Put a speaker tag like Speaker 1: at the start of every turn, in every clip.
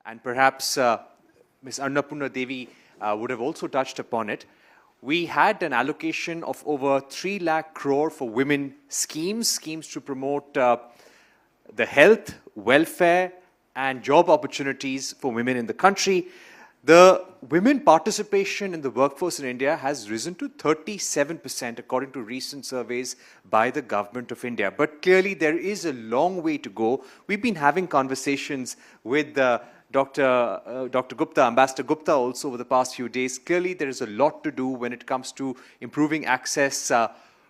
Speaker 1: and perhaps Ms. Annapurna Devi would have also touched upon it. We had an allocation of over 3 lakh crore for women schemes to promote the health, welfare, and job opportunities for women in the country. The women participation in the workforce in India has risen to 37% according to recent surveys by the government of India. But clearly there is a long way to go. We've been having conversations with Dr. Gupta, Ambassador Gupta also over the past few days. Clearly there is a lot to do when it comes to improving access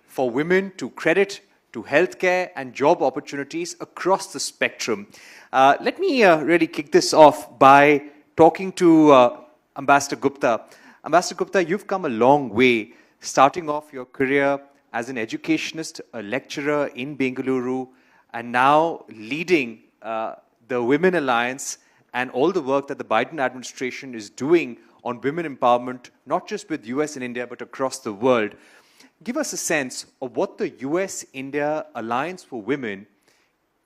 Speaker 1: for women to credit, to healthcare and job opportunities across the spectrum. Let me really kick this off by talking to Ambassador Gupta. Ambassador Gupta, you've come a long way, starting off your career as an educationist, a lecturer in Bengaluru, and now leading the Women Alliance and all the work that the Biden administration is doing on women empowerment, not just with US and India, but across the world. Give us a sense of what the US-India Alliance for Women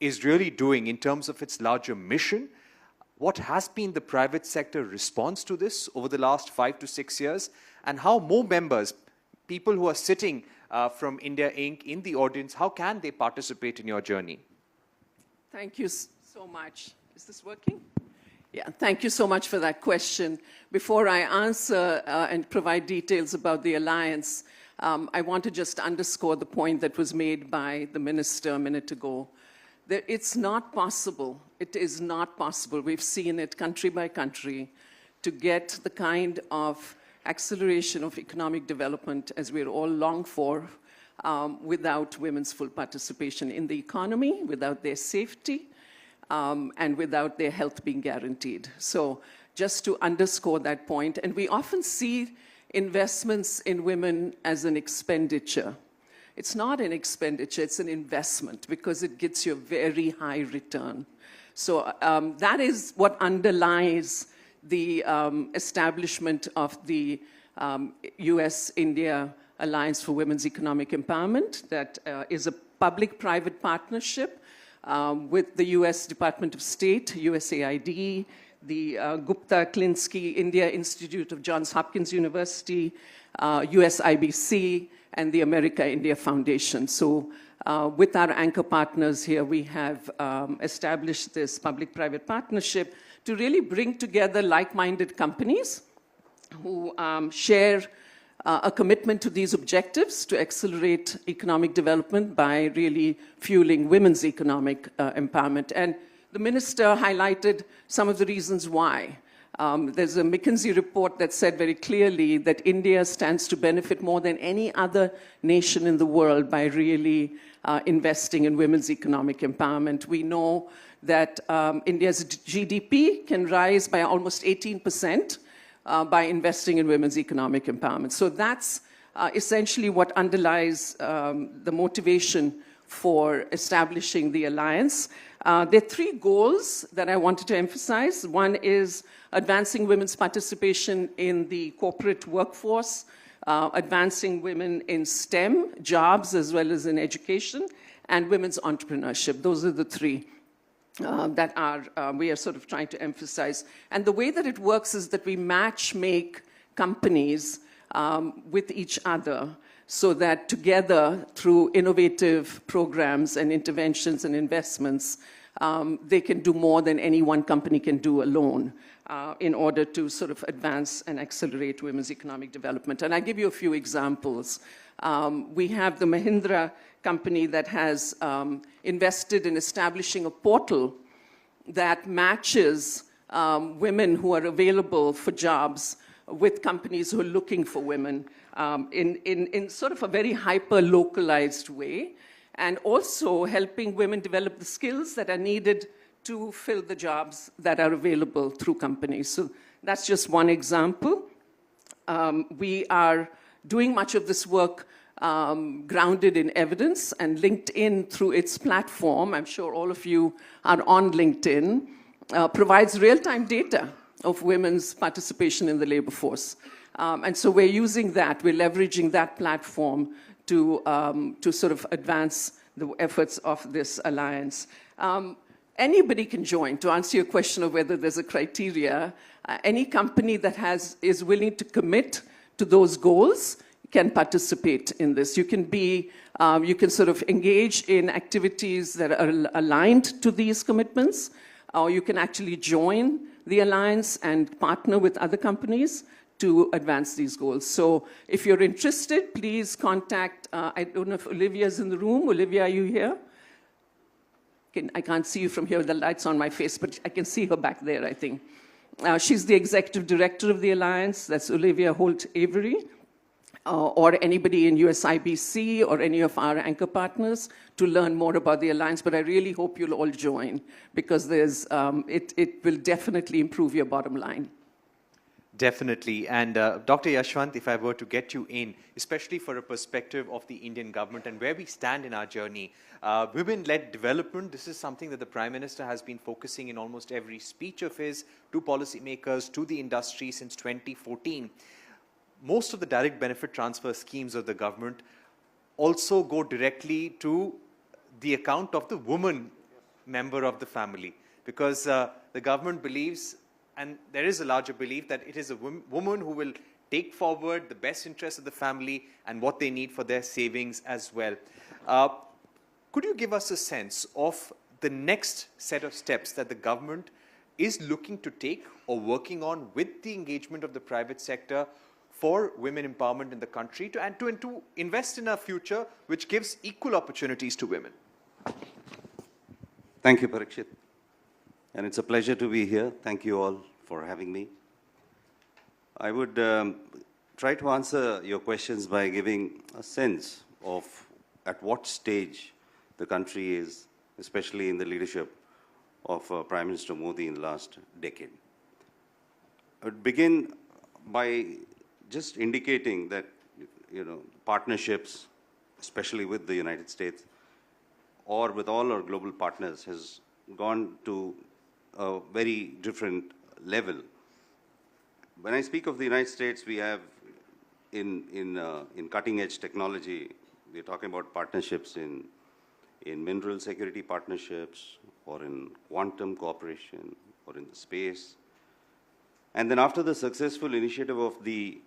Speaker 1: is really doing in terms of its larger mission. What has been the private sector response to this over the last 5 to 6 years, and how more members, people who are sitting from India Inc. in the audience, how can they participate in your journey?
Speaker 2: Thank you so much. Is this working? Yeah, thank you so much for that question. Before I answer and provide details about the alliance, I want to just underscore the point that was made by the minister a minute ago. It's not possible, it is not possible, we've seen it country by country, to get the kind of acceleration of economic development as we're all long for without women's full participation in the economy, without their safety, and without their health being guaranteed. So just to underscore that point, and we often see investments in women as an expenditure. It's not an expenditure, it's an investment because it gets you a very high return. So that is what underlies the establishment of the US-India Alliance for Women's Economic Empowerment. That is a public-private partnership with the US Department of State, USAID, the Gupta Klinsky India Institute of Johns Hopkins University, USIBC, and the America-India Foundation. So with our anchor partners here, we have established this public-private partnership to really bring together like-minded companies who share a commitment to these objectives to accelerate economic development by really fueling women's economic empowerment. And the minister highlighted some of the reasons why. There's a McKinsey report that said very clearly that India stands to benefit more than any other nation in the world by really investing in women's economic empowerment. We know that India's GDP can rise by almost 18% by investing in women's economic empowerment. So that's essentially what underlies the motivation for establishing the alliance. There are 3 goals that I wanted to emphasize. One is advancing women's participation in the corporate workforce, advancing women in STEM jobs as well as in education, and women's entrepreneurship. Those are the 3 that we are sort of trying to emphasize. And the way that it works is that we match make companies with each other, so that together, through innovative programs and interventions and investments, they can do more than any one company can do alone in order to sort of advance and accelerate women's economic development. And I give you a few examples. We have the Mahindra company that has invested in establishing a portal that matches women who are available for jobs with companies who are looking for women in sort of a very hyper-localized way, and also helping women develop the skills that are needed to fill the jobs that are available through companies. So that's just one example. We are doing much of this work grounded in evidence, and LinkedIn, through its platform, I'm sure all of you are on LinkedIn, provides real-time data of women's participation in the labor force. And so we're using that, we're leveraging that platform to sort of advance the efforts of this alliance. anybody can join. To answer your question of whether there's a criteria, any company that is willing to commit to those goals can participate in this. You can sort of engage in activities that are aligned to these commitments, or you can actually join the alliance and partner with other companies to advance these goals. So if you're interested, please contact, I don't know if Olivia's in the room. Olivia, are you here? I can't see you from here, the light's on my face, but I can see her back there, I think. She's the executive director of the alliance. That's Olivia Holt-Avery. Or anybody in USIBC or any of our anchor partners to learn more about the alliance. But I really hope you'll all join, because it will definitely improve your bottom line.
Speaker 1: Definitely. And Dr. Yashvant, if I were to get you in, especially for a perspective of the Indian government and where we stand in our journey, women-led development, this is something that the Prime Minister has been focusing in almost every speech of his to policymakers, to the industry since 2014. Most of the direct benefit transfer schemes of the government also go directly to the account of the woman member of the family, because the government believes, and there is a larger belief, that it is a woman who will take forward the best interests of the family and what they need for their savings as well. Could you give us a sense of the next set of steps that the government is looking to take or working on with the engagement of the private sector for women empowerment in the country and to invest in a future which gives equal opportunities to women?
Speaker 3: Thank you, Parikshit. And it's a pleasure to be here. Thank you all for having me. I would try to answer your questions by giving a sense of at what stage the country is, especially in the leadership of Prime Minister Modi in the last decade. I would begin by just indicating that, partnerships, especially with the United States or with all our global partners, has gone to a very different level. When I speak of the United States, we have in cutting-edge technology, we're talking about partnerships in mineral security partnerships, or in quantum cooperation, or in the space. And then after the successful initiative of the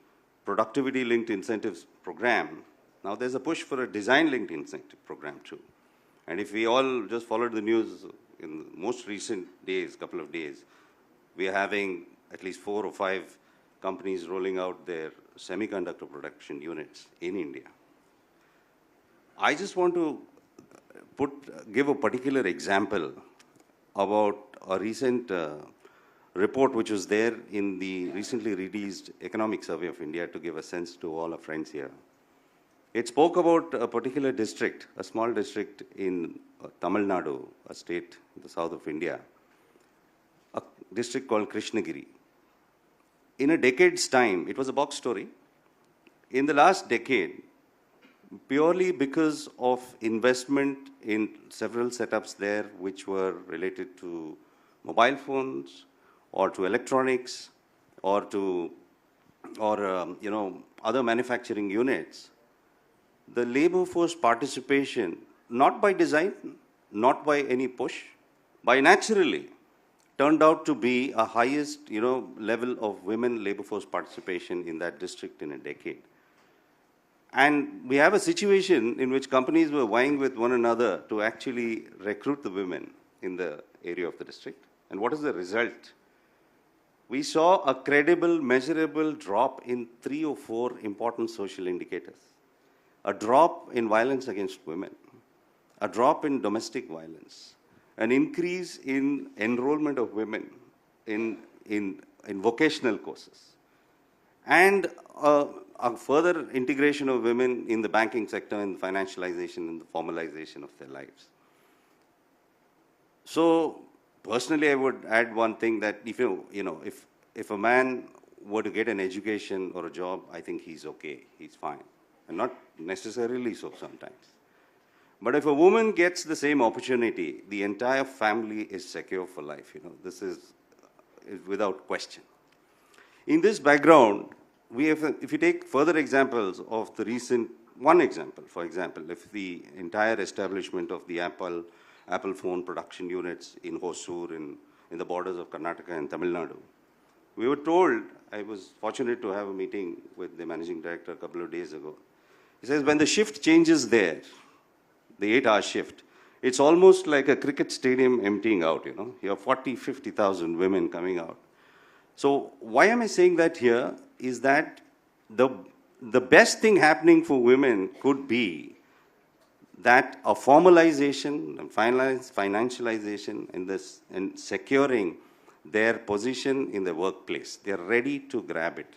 Speaker 3: productivity-linked incentives program, now there's a push for a design-linked incentive program too. And if we all just followed the news in the most recent days, couple of days, we are having at least 4 or 5 companies rolling out their semiconductor production units in India. I just want to give a particular example about a recent report which was there in the recently released Economic Survey of India, to give a sense to all our friends here. It spoke about a particular district, a small district in Tamil Nadu, a state in the south of India, a district called Krishnagiri. In a decade's time, it was a box story. In the last decade, purely because of investment in several setups there which were related to mobile phones, or to electronics, or to other manufacturing units, the labor force participation, not by design, not by any push, by naturally, turned out to be a highest level of women labor force participation in that district in a decade. And we have a situation in which companies were vying with one another to actually recruit the women in the area of the district. And what is the result? We saw a credible, measurable drop in 3 or 4 important social indicators. A drop in violence against women, a drop in domestic violence, an increase in enrollment of women in vocational courses, and a further integration of women in the banking sector, in the financialization and the formalization of their lives. So personally, I would add one thing, that if a man were to get an education or a job, I think he's okay, he's fine. And not necessarily so sometimes. But if a woman gets the same opportunity, the entire family is secure for life. This is without question. In this background, if you take further examples of the recent, one example, for example, if the entire establishment of the Apple Apple phone production units in Hosur, in the borders of Karnataka and Tamil Nadu. We were told, I was fortunate to have a meeting with the managing director a couple of days ago. He says, when the shift changes there, the 8-hour shift, it's almost like a cricket stadium emptying out, you know. You have 40, 50,000 women coming out. So why am I saying that here is that the best thing happening for women could be that a formalization and financialization in this and securing their position in the workplace. They are ready to grab it.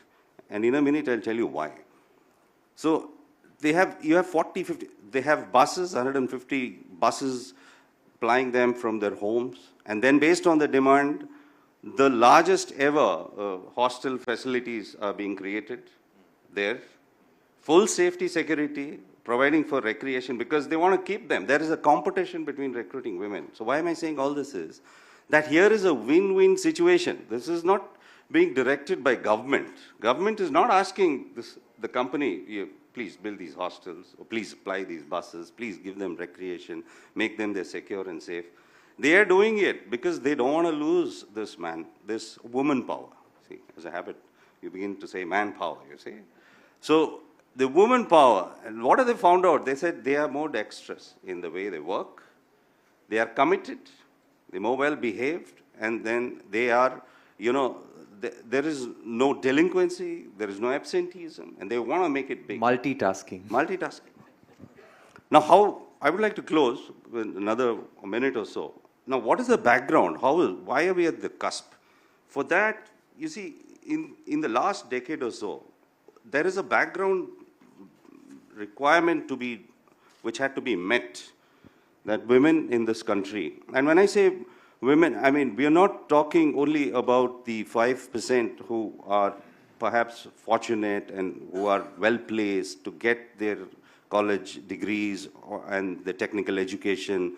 Speaker 3: And in a minute, I'll tell you why. So you have 40, 50, they have buses, 150 buses plying them from their homes. And then based on the demand, the largest ever hostel facilities are being created there. Full safety security, providing for recreation, because they want to keep them. There is a competition between recruiting women. So why am I saying all this is that here is a win-win situation. This is not being directed by government. Government is not asking the company, please build these hostels, or please supply these buses, please give them recreation, make them secure and safe. They are doing it because they don't want to lose this woman power. See, as a habit, you begin to say manpower, you see. So the woman power, and what have they found out? They said they are more dexterous in the way they work, they are committed, they're more well behaved, and then they are, you know, there is no delinquency, there is no absenteeism, and they want to make it big.
Speaker 1: Multitasking.
Speaker 3: Multitasking. Now, I would like to close with another minute or so. Now, what is the background? Why are we at the cusp? For that, you see, in the last decade or so, there is a background requirement which had to be met, that women in this country, and when I say women, I mean, we are not talking only about the 5% who are perhaps fortunate and who are well placed to get their college degrees and the technical education,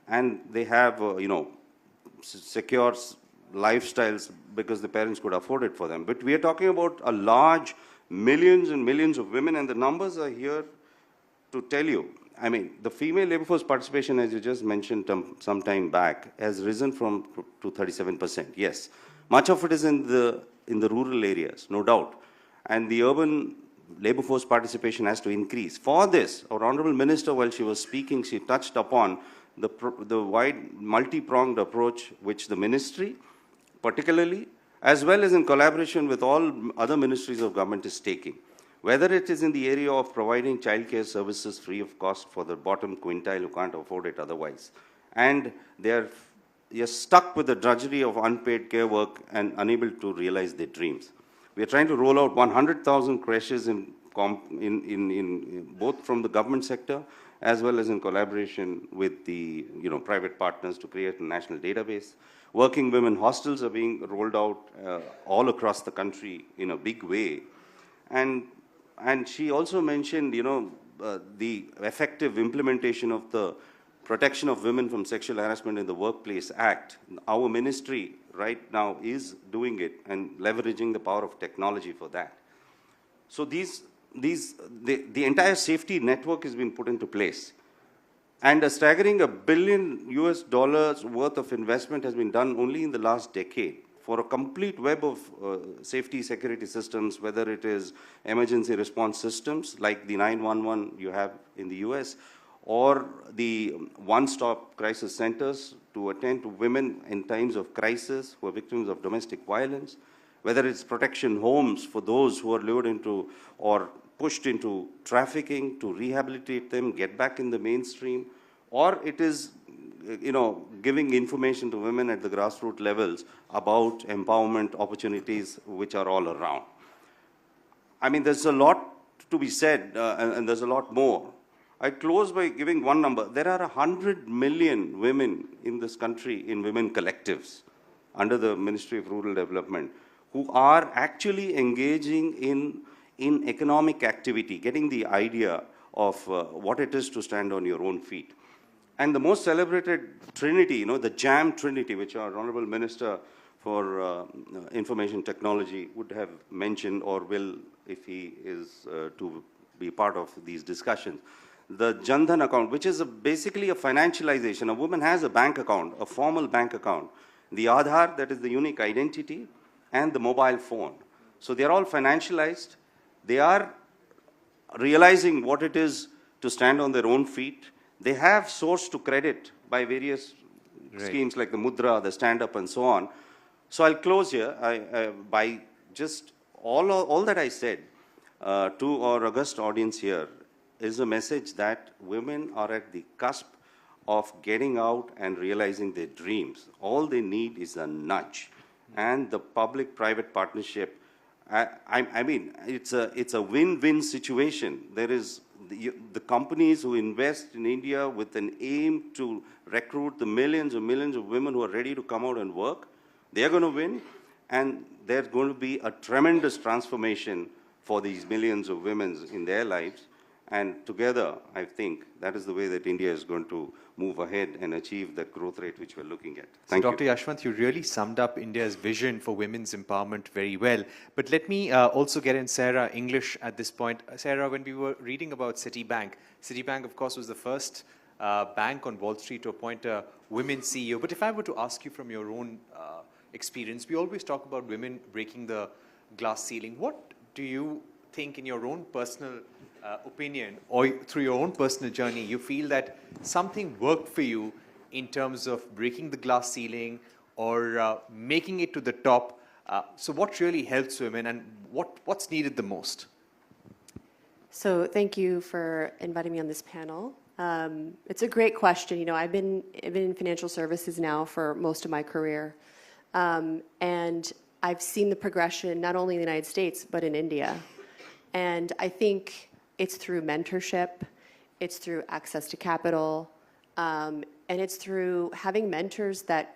Speaker 3: and they have, you know, secure lifestyles because the parents could afford it for them. But we are talking about a large millions and millions of women, and the numbers are here to tell you. I mean, the female labor force participation, as you just mentioned some time back, has risen to 37%. Yes, much of it is in the rural areas, no doubt. And the urban labor force participation has to increase. For this, our Honorable Minister, while she was speaking, she touched upon the wide, multi-pronged approach which the ministry, particularly, as well as in collaboration with all other ministries of government, is taking. Whether it is in the area of providing childcare services free of cost for the bottom quintile who can't afford it otherwise, and they're stuck with the drudgery of unpaid care work and unable to realize their dreams. We are trying to roll out 100,000 creches in both from the government sector as well as in collaboration with the private partners to create a national database. Working women hostels are being rolled out all across the country in a big way. And she also mentioned, the effective implementation of the Protection of Women from Sexual Harassment in the Workplace Act. Our ministry right now is doing it and leveraging the power of technology for that. So the entire safety network has been put into place. And a staggering $1 billion worth of investment has been done only in the last decade for a complete web of safety security systems, whether it is emergency response systems like the 911 you have in the US, or the one-stop crisis centers to attend to women in times of crisis who are victims of domestic violence, whether it's protection homes for those who are lured into or pushed into trafficking to rehabilitate them, get back in the mainstream, or it is giving information to women at the grassroots levels about empowerment opportunities which are all around. I mean, there's a lot to be said, and there's a lot more. I close by giving one number. There are 100 million women in this country in women collectives under the Ministry of Rural Development who are actually engaging in economic activity, getting the idea of what it is to stand on your own feet. And the most celebrated trinity, the JAM trinity, which our Honorable Minister for Information Technology would have mentioned or will if he is to be part of these discussions. the Jan Dhan account, which is basically a financialization. A woman has a bank account, a formal bank account. The Aadhaar, that is the unique identity, and the mobile phone. So they are all financialized. They are realizing what it is to stand on their own feet. They have source to credit by various schemes like the Mudra, the stand-up, and so on. So I'll close here by just all that I said to our august audience here is a message that women are at the cusp of getting out and realizing their dreams. All they need is a nudge. And the public-private partnership, I mean, it's a win-win situation. There is the companies who invest in India with an aim to recruit the millions and millions of women who are ready to come out and work. They're going to win, and there's going to be a tremendous transformation for these millions of women in their lives. And together, I think that is the way that India is going to move ahead and achieve the growth rate which we're looking at. Thank you.
Speaker 1: Dr. Yashvant, you really summed up India's vision for women's empowerment very well. But let me also get in Sahra English at this point. Sahra, when we were reading about Citibank, Citibank, of course, was the first bank on Wall Street to appoint a women CEO. But if I were to ask you from your own experience, we always talk about women breaking the glass ceiling. What do you think in your own personal opinion or through your own personal journey, you feel that something worked for you in terms of breaking the glass ceiling or making it to the top? So what really helps women, and what's needed the most?
Speaker 4: So thank you for inviting me on this panel. It's a great question. You know, I've been in financial services now for most of my career. And I've seen the progression not only in the United States, but in India. And I think it's through mentorship, it's through access to capital, and it's through having mentors that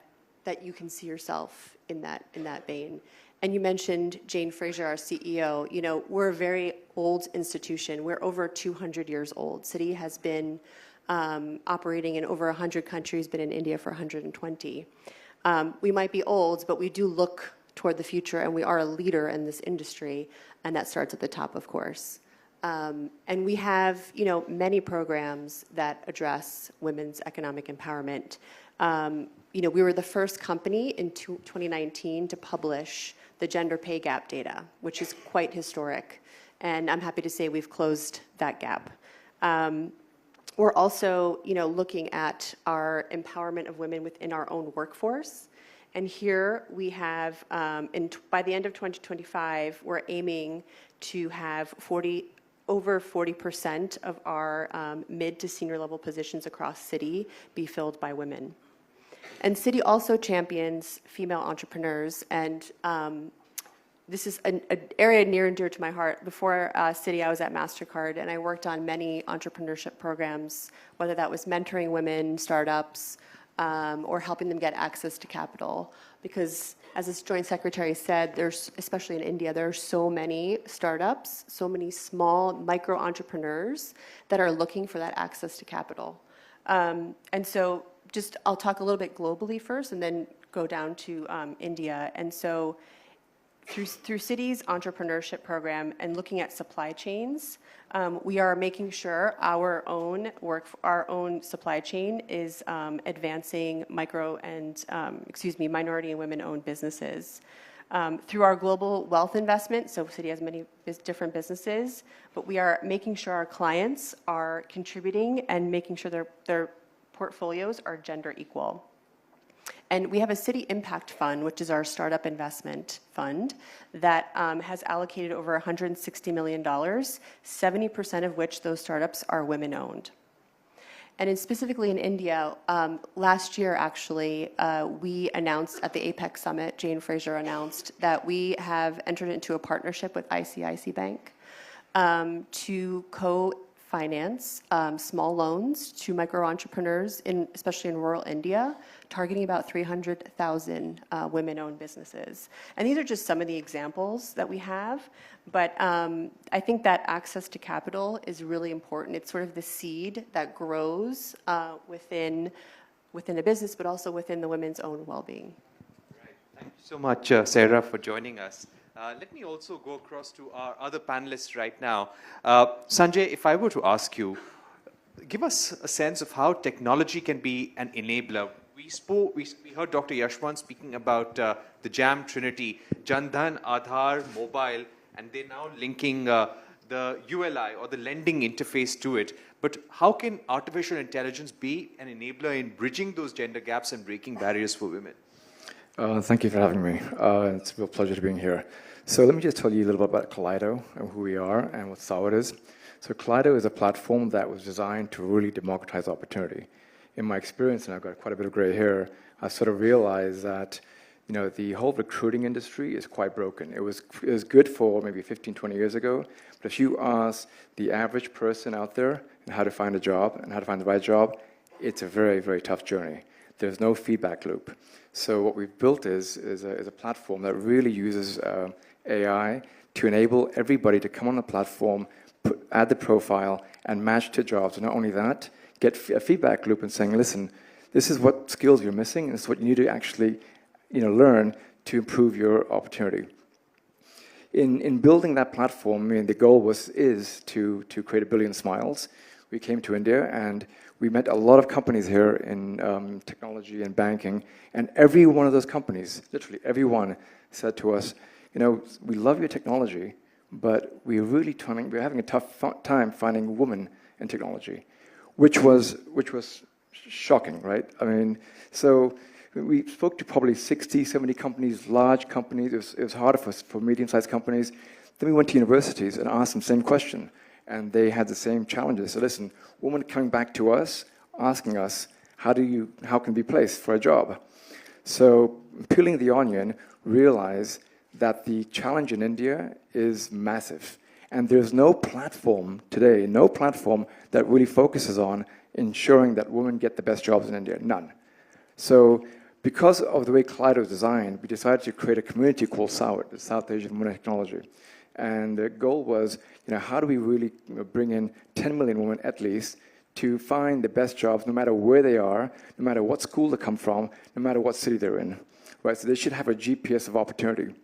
Speaker 4: you can see yourself in that vein. And you mentioned Jane Fraser, our CEO. You know, we're a very old institution. We're over 200 years old. Citi has been operating in over 100 countries, been in India for 120. We might be old, but we do look toward the future, and we are a leader in this industry, and that starts at the top, of course. And we have, you know, many programs that address women's economic empowerment. You know, we were the first company in 2019 to publish the gender pay gap data, which is quite historic. And I'm happy to say we've closed that gap. We're also, you know, looking at our empowerment of women within our own workforce. And here we have, by the end of 2025, we're aiming to have over 40% of our mid to senior level positions across Citi be filled by women. And Citi also champions female entrepreneurs, and this is an area near and dear to my heart. Before Citi, I was at MasterCard, and I worked on many entrepreneurship programs, whether that was mentoring women, startups, or helping them get access to capital. Because as this joint secretary said, there's, especially in India, there are so many startups, so many small micro entrepreneurs that are looking for that access to capital. And so I'll talk a little bit globally first and then go down to India. And so through Citi's entrepreneurship program and looking at supply chains, we are making sure our own supply chain is advancing minority and women-owned businesses. Through our global wealth investment, so Citi has many different businesses, but we are making sure our clients are contributing and making sure their portfolios are gender equal. And we have a Citi Impact Fund, which is our startup investment fund, that has allocated over $160 million, 70% of which those startups are women-owned. And specifically in India, last year, actually, we announced at the APEC Summit, Jane Fraser announced that we have entered into a partnership with ICICI Bank to co-finance small loans to micro-entrepreneurs, especially in rural India, targeting about 300,000 women-owned businesses. And these are just some of the examples that we have, but I think that access to capital is really important. It's sort of the seed that grows within a business, but also within the women's own well-being.
Speaker 1: Right. Thank you so much, Sahra, for joining us. Let me also go across to our other panelists right now. Sanjay, if I were to ask you, give us a sense of how technology can be an enabler. We heard Dr. Yashvant speaking about the JAM Trinity, Jan Dhan, Aadhaar, mobile, and they're now linking the ULI or the lending interface to it. But how can artificial intelligence be an enabler in bridging those gender gaps and breaking barriers for women?
Speaker 5: Thank you for having me. It's a real pleasure to being here. So let me just tell you a little bit about Kalido and who we are and what Sahra is. So Kalido is a platform that was designed to really democratize opportunity. In my experience, and I've got quite a bit of gray hair, I sort of realized that the whole recruiting industry is quite broken. It was good for maybe 15, 20 years ago, but if you ask the average person out there and how to find a job and how to find the right job, it's a very, very tough journey. There's no feedback loop. So what we've built is a platform that really uses AI to enable everybody to come on the platform, add the profile, and match to jobs. And not only that, get a feedback loop and saying, listen, this is what skills you're missing, and this is what you need to actually learn to improve your opportunity. In building that platform, the goal is to create 1 billion smiles. We came to India and we met a lot of companies here in technology and banking, and every one of those companies, literally every one, said to us, we love your technology, but we're having a tough time finding women in technology, which was shocking, right? So we spoke to probably 60, 70 companies, large companies. It was harder for medium-sized companies. Then we went to universities and asked them the same question, and they had the same challenges. So listen, women coming back to us, asking us, how can we be placed for a job? So peeling the onion, realize that the challenge in India is massive. And there's no platform today, no platform that really focuses on ensuring that women get the best jobs in India, none. So because of the way Kalido is designed, we decided to create a community called SAWT, the South Asian Women in Technology. And the goal was, how do we really bring in 10 million women at least to find the best jobs, no matter where they are, no matter what school they come from, no matter what city they're in, right? So they should have a GPS of opportunity.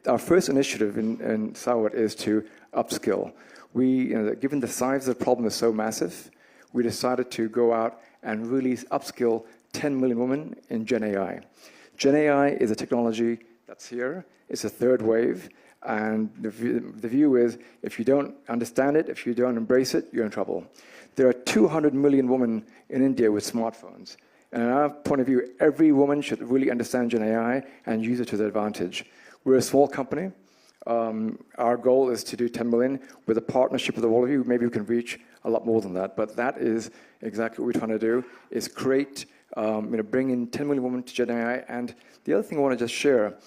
Speaker 5: Our first initiative in SAWT is to upskill. Given the size of the problem is so massive, we decided to go out and really upskill 10 million women in Gen AI. Gen AI is a technology that's here. It's a third wave. And the view is, if you don't understand it, if you don't embrace it, you're in trouble. There are 200 million women in India with smartphones. And in our point of view, every woman should really understand Gen AI and use it to their advantage. We're a small company. Our goal is to do 10 million. With a partnership with all of you, maybe we can reach a lot more than that. But that is exactly what we're trying to do, is create, bring in 10 million women to Gen AI. And the other thing I want to just share,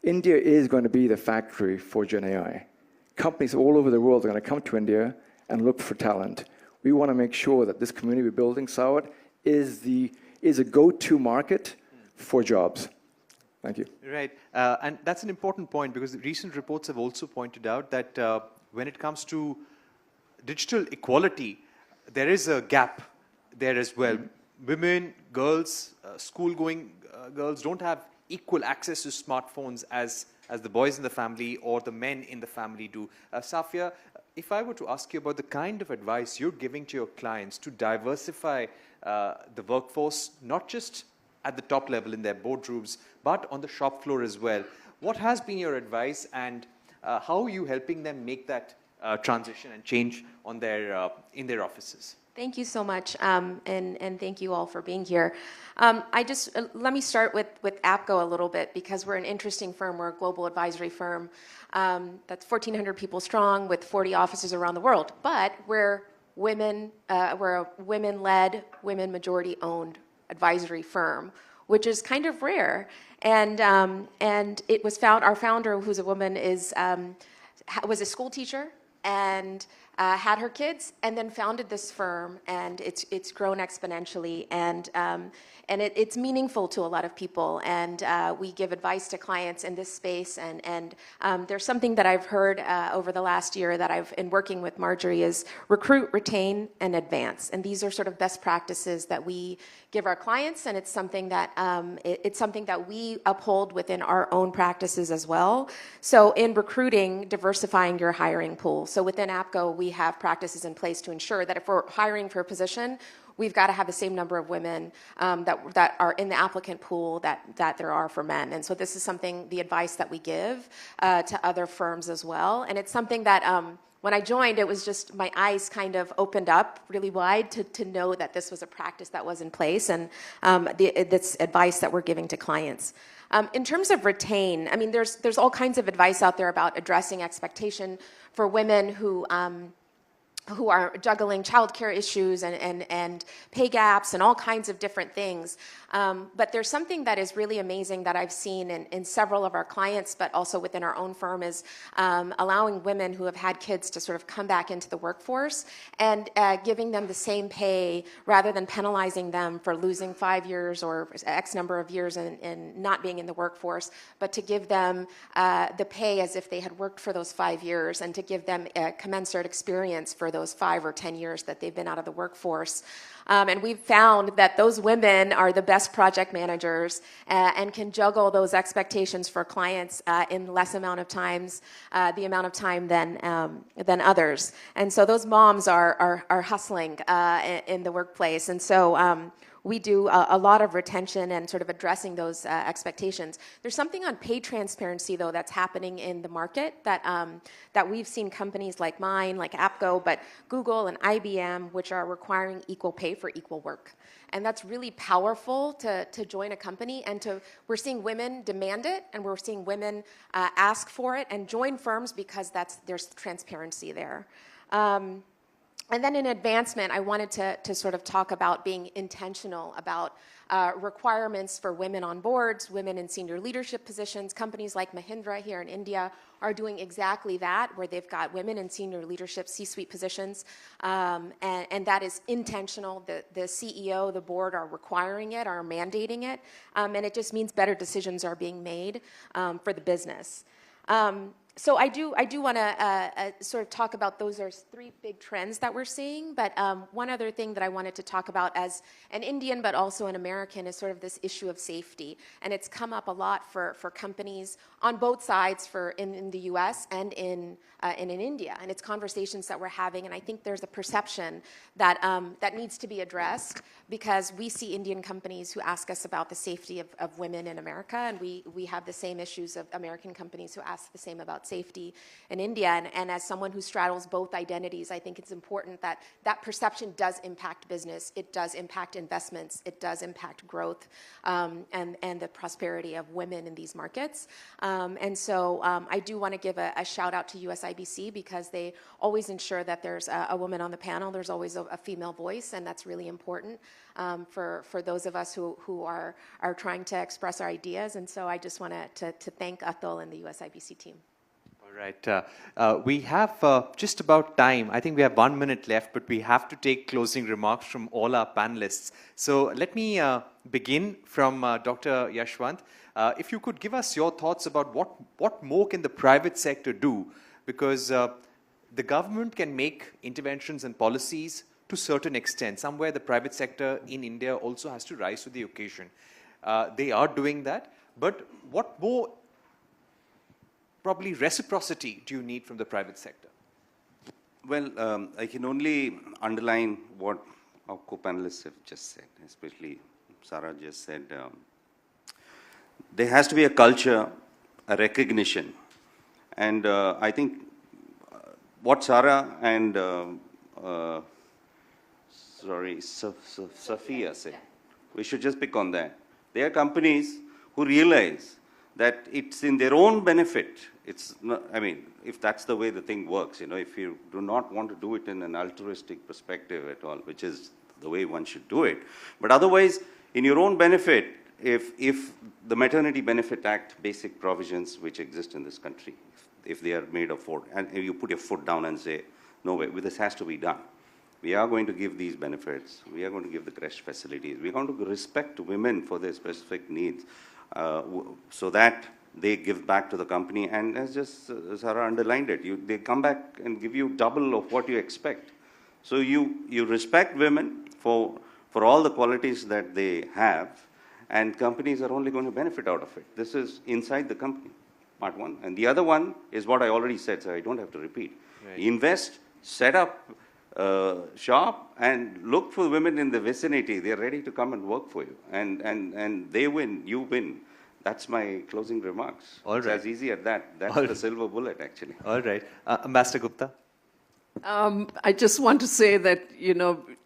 Speaker 5: India is going to be the factory for Gen AI. Companies all over the world are going to come to India and look for talent. We want to make sure that this community we're building, SAWT, is a go-to market for jobs. Thank you.
Speaker 1: Right. And that's an important point, because recent reports have also pointed out that when it comes to digital equality, there is a gap there as well. Women, girls, school-going girls don't have equal access to smartphones as the boys in the family or the men in the family do. Safiya, if I were to ask you about the kind of advice you're giving to your clients to diversify the workforce, not just at the top level in their boardrooms, but on the shop floor as well, what has been your advice, and how are you helping them make that transition and change on in their offices?
Speaker 6: Thank you so much, and thank you all for being here. Let me start with APCO a little bit, because we're an interesting firm. We're a global advisory firm that's 1,400 people strong with 40 offices around the world. But we're a women-led, women majority-owned advisory firm, which is kind of rare. And it was our founder, who's a woman, was a school teacher and had her kids, and then founded this firm, and it's grown exponentially, and it's meaningful to a lot of people, and we give advice to clients in this space, and there's something that I've heard over the last year that I've been working with Marjorie is recruit, retain, and advance, and these are sort of best practices that we give our clients, and it's something that we uphold within our own practices as well. So in recruiting, diversifying your hiring pool. So within APCO, we have practices in place to ensure that if we're hiring for a position, we've got to have the same number of women that are in the applicant pool that there are for men. And so this is something, the advice that we give to other firms as well. And it's something that when I joined, it was just my eyes kind of opened up really wide to know that this was a practice that was in place, and this advice that we're giving to clients. In terms of retain, I mean, there's all kinds of advice out there about addressing expectation for women who are juggling childcare issues and pay gaps and all kinds of different things. But there's something that is really amazing that I've seen in several of our clients, but also within our own firm, is allowing women who have had kids to sort of come back into the workforce and giving them the same pay rather than penalizing them for losing 5 years or X number of years and not being in the workforce, but to give them the pay as if they had worked for those 5 years, and to give them a commensurate experience for those 5 or 10 years that they've been out of the workforce. And we've found that those women are the best project managers and can juggle those expectations for clients in less amount of times, the amount of time than others. And so those moms are hustling in the workplace. And so we do a lot of retention and sort of addressing those expectations. There's something on pay transparency, though, that's happening in the market that we've seen companies like mine, like APCO, but Google and IBM, which are requiring equal pay for equal work. And that's really powerful to join a company, and we're seeing women demand it, and we're seeing women ask for it and join firms because there's transparency there. And then in advancement, I wanted to sort of talk about being intentional about requirements for women on boards, women in senior leadership positions. Companies like Mahindra here in India are doing exactly that, where they've got women in senior leadership C-suite positions, and that is intentional. The CEO, the board are requiring it, are mandating it, and it just means better decisions are being made for the business. So I do want to sort of talk about those are 3 big trends that we're seeing, but one other thing that I wanted to talk about as an Indian but also an American is sort of this issue of safety, and it's come up a lot for companies on both sides in the U.S. and in India, and it's conversations that we're having, and I think there's a perception that that needs to be addressed, because we see Indian companies who ask us about the safety of women in America, and we have the same issues of American companies who ask the same about safety in India, and as someone who straddles both identities, I think it's important that that perception does impact business, it does impact investments, it does impact growth, and the prosperity of women in these markets. And so I do want to give a shout out to USIBC, because they always ensure that there's a woman on the panel, there's always a female voice, and that's really important for those of us who are trying to express our ideas. And so I just want to thank Atul and the USIBC team.
Speaker 1: All right. We have just about time. I think we have 1 minute left, but we have to take closing remarks from all our panelists. So let me begin from Dr. Yashvant. If you could give us your thoughts about what more can the private sector do, because the government can make interventions and policies to a certain extent. Somewhere the private sector in India also has to rise to the occasion. They are doing that, but what more probably reciprocity do you need from the private sector?
Speaker 3: Well, I can only underline what our co-panelists have just said, especially Sahra just said. There has to be a culture, a recognition. And I think what Sahra and Safiya said, we should just pick on that. There are companies who realize that it's in their own benefit. It's not, I mean, if that's the way the thing works, if you do not want to do it in an altruistic perspective at all, which is the way one should do it. But otherwise, in your own benefit, if the Maternity Benefit Act basic provisions which exist in this country, if they are made of foot, and if you put your foot down and say, no way, this has to be done. We are going to give these benefits. We are going to give the creche facilities. We are going to respect women for their specific needs so that they give back to the company. And as just Sahra underlined it, they come back and give you double of what you expect. So you respect women for all the qualities that they have, and companies are only going to benefit out of it. This is inside the company, part one. And the other one is what I already said, so I don't have to repeat. Invest, set up shop, and look for women in the vicinity. They're ready to come and work for you. And they win, you win. That's my closing remarks.
Speaker 1: All
Speaker 3: It's
Speaker 1: right.
Speaker 3: as easy as that. That's
Speaker 1: All
Speaker 3: the
Speaker 1: right.
Speaker 3: silver bullet, actually.
Speaker 1: All right. Ambassador Gupta?
Speaker 2: I just want to say that,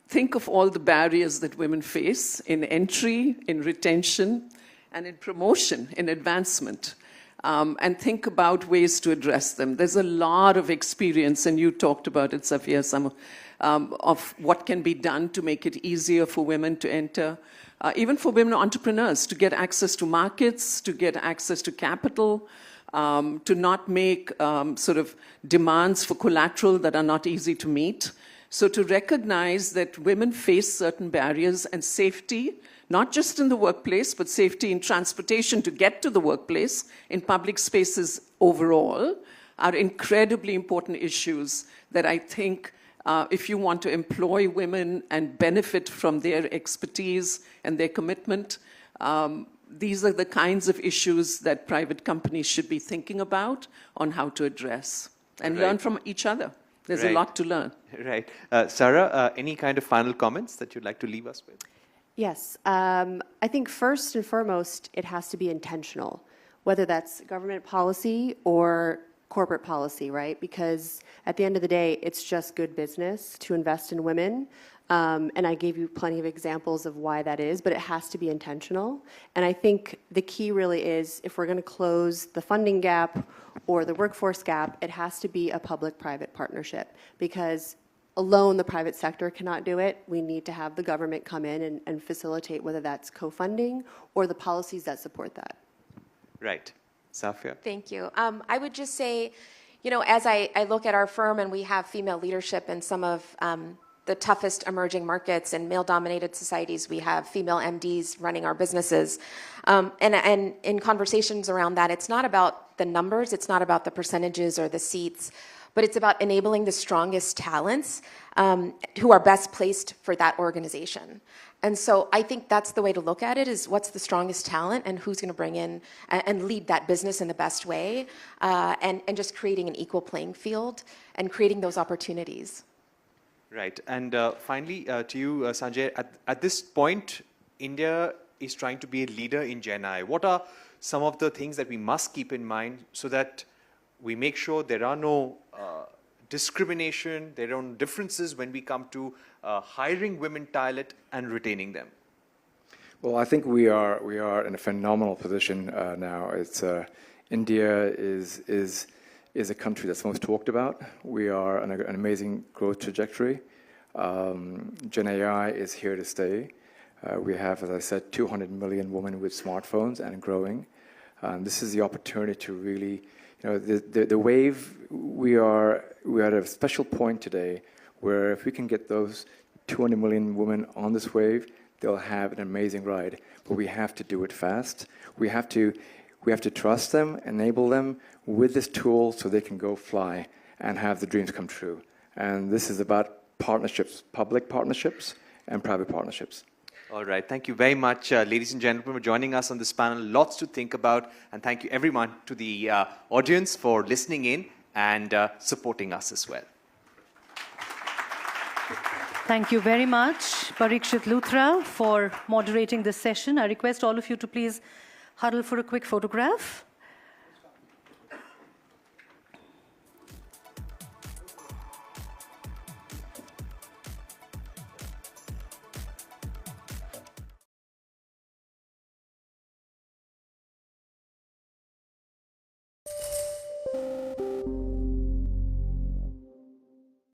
Speaker 2: think of all the barriers that women face in entry, in retention, and in promotion, in advancement. And think about ways to address them. There's a lot of experience, and you talked about it, Safiya, some of what can be done to make it easier for women to enter, even for women entrepreneurs, to get access to markets, to get access to capital, to not make sort of demands for collateral that are not easy to meet. So to recognize that women face certain barriers, and safety, not just in the workplace, but safety in transportation to get to the workplace, in public spaces overall, are incredibly important issues that I think if you want to employ women and benefit from their expertise and their commitment, these are the kinds of issues that private companies should be thinking about on how to address and learn from each other. There's a lot to learn.
Speaker 1: Right. Sahra, any kind of final comments that you'd like to leave us with?
Speaker 4: Yes. I think first and foremost, it has to be intentional, whether that's government policy or corporate policy, right? Because at the end of the day, it's just good business to invest in women. And I gave you plenty of examples of why that is, but it has to be intentional. And I think the key really is, if we're going to close the funding gap or the workforce gap, it has to be a public-private partnership, because alone the private sector cannot do it. We need to have the government come in and facilitate, whether that's co-funding or the policies that support that.
Speaker 1: Right. Safiya?
Speaker 6: Thank you. I would just say, as I look at our firm, and we have female leadership in some of the toughest emerging markets and male-dominated societies, we have female MDs running our businesses. And in conversations around that, it's not about the numbers, it's not about the percentages or the seats, but it's about enabling the strongest talents who are best placed for that organization. And so I think that's the way to look at it, is what's the strongest talent and who's going to bring in and lead that business in the best way, and just creating an equal playing field and creating those opportunities.
Speaker 1: Right. And finally, to you, Sanjay, at this point, India is trying to be a leader in Gen I. What are some of the things that we must keep in mind so that we make sure there are no discrimination, there are no differences when we come to hiring women talent and retaining them?
Speaker 5: Well, I think we are in a phenomenal position now. It's India is a country that's most talked about. We are on an amazing growth trajectory. Gen AI is here to stay. We have, as I said, 200 million women with smartphones and growing. This is the opportunity to really, the wave, we're at a special point today where if we can get those 200 million women on this wave, they'll have an amazing ride. But we have to do it fast. We have to trust them, enable them with this tool so they can go fly and have the dreams come true. And this is about partnerships, public partnerships and private partnerships.
Speaker 1: All right. Thank you very much, ladies and gentlemen, for joining us on this panel. Lots to think about. And thank you, everyone, to the audience for listening in and supporting us as well.
Speaker 7: Thank you very much, Parikshit Luthra, for moderating this session. I request all of you to please huddle for a quick photograph.